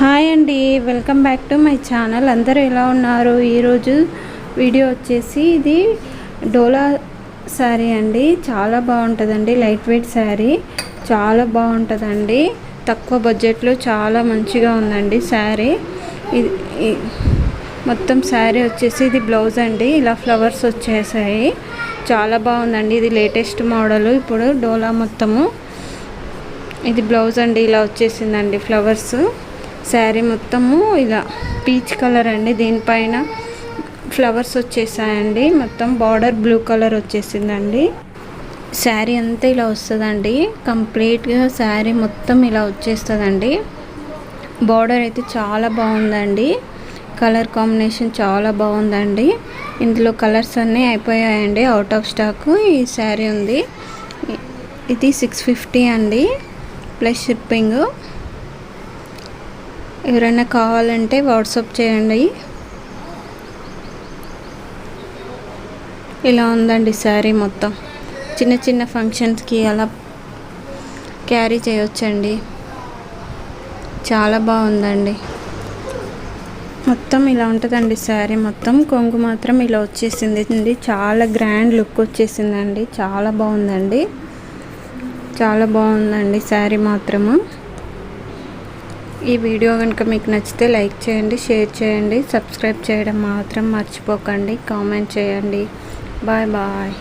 Hi అండి, welcome back to my channel. అందరూ ఎలా ఉన్నారు? ఈరోజు వీడియో వచ్చేసి ఇది డోలా శారీ అండి. చాలా బాగుంటుందండి. లైట్ వెయిట్ శారీ చాలా బాగుంటుందండి. తక్కువ బడ్జెట్లో చాలా మంచిగా ఉందండి శారీ. ఇది మొత్తం శారీ వచ్చేసి ఇది బ్లౌజ్ అండి. ఇలా ఫ్లవర్స్ వచ్చేసాయి. చాలా బాగుందండి. ఇది లేటెస్ట్ మోడల్ ఇప్పుడు డోలా మొత్తము. ఇది బ్లౌజ్ అండి. ఇలా వచ్చేసిందండి ఫ్లవర్స్. శారీ మొత్తము ఇలా పీచ్ కలర్ అండి. దీనిపైన ఫ్లవర్స్ వచ్చేసాయండి. మొత్తం బార్డర్ బ్లూ కలర్ వచ్చేసిందండి. శారీ అంతా ఇలా వస్తుందండి. కంప్లీట్గా శారీ మొత్తం ఇలా వచ్చేస్తుందండి. బార్డర్ అయితే చాలా బాగుందండి. కలర్ కాంబినేషన్ చాలా బాగుందండి. ఇందులో కలర్స్ అన్నీ అయిపోయాయండి, అవుట్ ఆఫ్ స్టాక్. ఈ శారీ ఉంది. ఇది 650 అండి ప్లస్ షిప్పింగ్. ఎవరైనా కావాలంటే వాట్సాప్ చేయండి. ఇలా ఉందండి శారీ మొత్తం. చిన్న చిన్న ఫంక్షన్స్కి అలా క్యారీ చేయొచ్చండి. చాలా బాగుందండి. మొత్తం ఇలా ఉంటుందండి శారీ మొత్తం. కొంగు మాత్రం ఇలా వచ్చేసింది. చాలా గ్రాండ్ లుక్ వచ్చేసిందండి. చాలా బాగుందండి. చాలా బాగుందండి శారీ మాత్రము. ఈ వీడియో కనుక మీకు నచ్చితే లైక్ చేయండి, షేర్ చేయండి, సబ్స్క్రైబ్ చేయడం మాత్రం మర్చిపోకండి. కామెంట్ చేయండి. Bye bye.